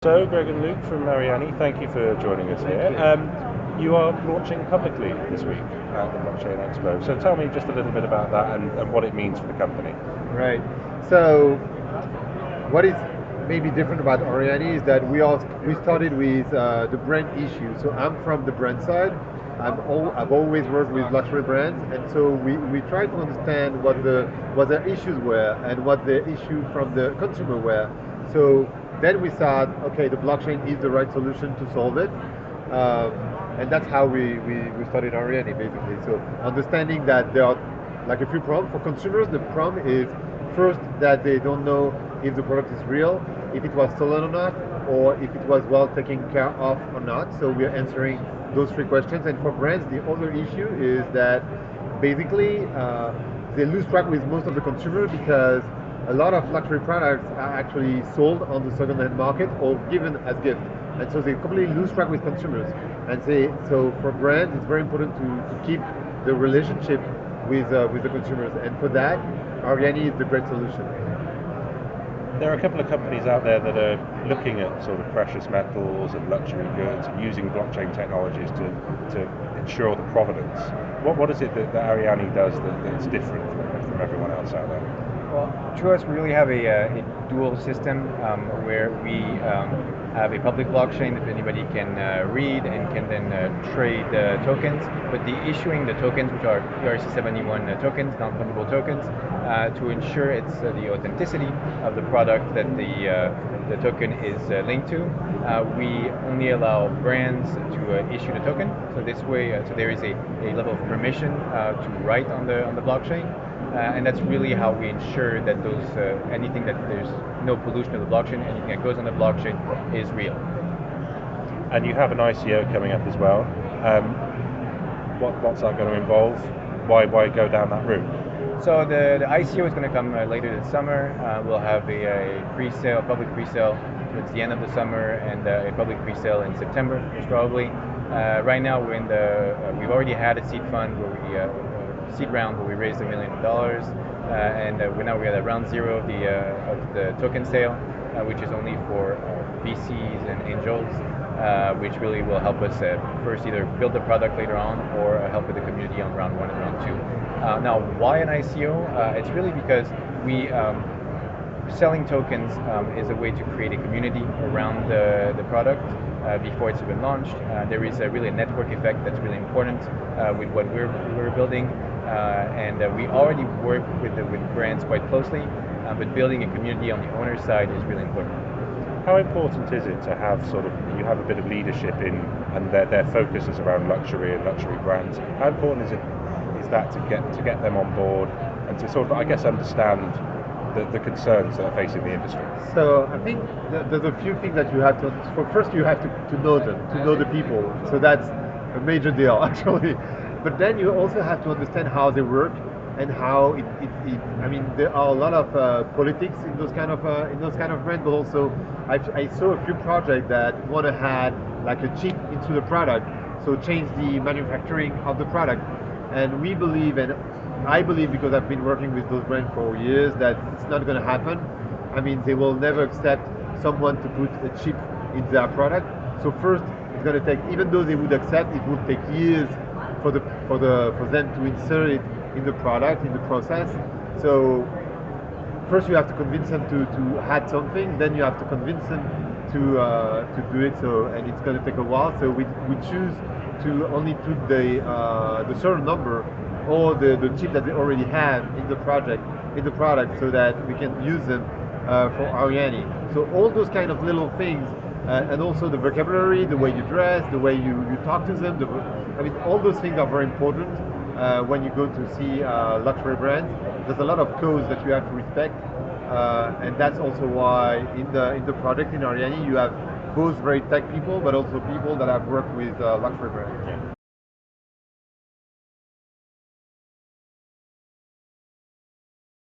So, Greg and Luke from Arianee, thank you for joining us here. You are launching publicly this week at the Blockchain Expo. So tell me just a little bit about that and what it means for the company. Right. So what is maybe different about Arianee is that we started with the brand issue. So I'm from the brand side. I've always worked with luxury brands, and so we try to understand what their issues were and what the issue from the consumer were. So then we thought, okay, the blockchain is the right solution to solve it. Um, and that's how we started Arianee basically. So understanding that there are like a few problems for consumers. The problem is first that they don't know if the product is real, if it was stolen or not, or if it was well taken care of or not. So we are answering those three questions. And for brands, the other issue is that basically they lose track with most of the consumers because a lot of luxury products are actually sold on the second-hand market or given as gifts. And so they completely lose track with consumers. And so for brands, it's very important to keep the relationship with the consumers. And for that, Arianee is the great solution. There are a couple of companies out there that are looking at sort of precious metals and luxury goods and using blockchain technologies to ensure the provenance. What is it that Arianee does that's different from everyone else out there? Well, to us, we really have a dual system where we have a public blockchain that anybody can read and can then trade tokens. But the issuing the tokens, which are ERC-71 tokens, non-fungible tokens, to ensure it's the authenticity of the product that the token is linked to, we only allow brands to issue the token. So this way, so there is a level of permission to write on the blockchain. And that's really how we ensure that those anything that there's no pollution of the blockchain, anything that goes on the blockchain is real. And you have an ICO coming up as well. What's that going to involve? Why go down that route? So the ICO is going to come later this summer. We'll have a pre-sale, public pre-sale towards the end of the summer, and a public pre-sale in September, most probably. Right now we're in we've already had a seed fund where we seed round where we raised $1 million, and we're now at round zero of the token sale, which is only for VCs and angels, which really will help us first either build the product later on or help with the community on round one and round two. Now, why an ICO? It's really because we selling tokens is a way to create a community around the product before it's even launched. There is really a network effect that's really important with what we're building, and we already work with brands quite closely, but building a community on the owner side is really important. How important is it to have you have a bit of leadership in, and their focus is around luxury and luxury brands? How important is that to get them on board and to sort of, I guess, understand the concerns that are facing the industry? So I think there's a few things that you have to. First, you have to know them, to know the people. So that's a major deal, actually. But then you also have to understand how they work and how it I mean, there are a lot of politics in those kind of brands, but also I saw a few projects that want to add like a chip into the product, so change the manufacturing of the product. And we believe, and I believe because I've been working with those brands for years, that it's not going to happen. I mean, they will never accept someone to put a chip in their product. So first, it's going to take, even though they would accept, it would take years for them to insert it in the product, in the process. So first you have to convince them to add something, then you have to convince them to do it. So, and it's going to take a while. So we choose to only put the serial number or the chip that they already have in the product, so that we can use them for Arianee. So all those kind of little things, and also the vocabulary, the way you dress, the way you talk to them. I mean, all those things are very important when you go to see luxury brands. There's a lot of codes that you have to respect, and that's also why in the project in Arianee you have both very tech people, but also people that have worked with luxury brands. Yeah.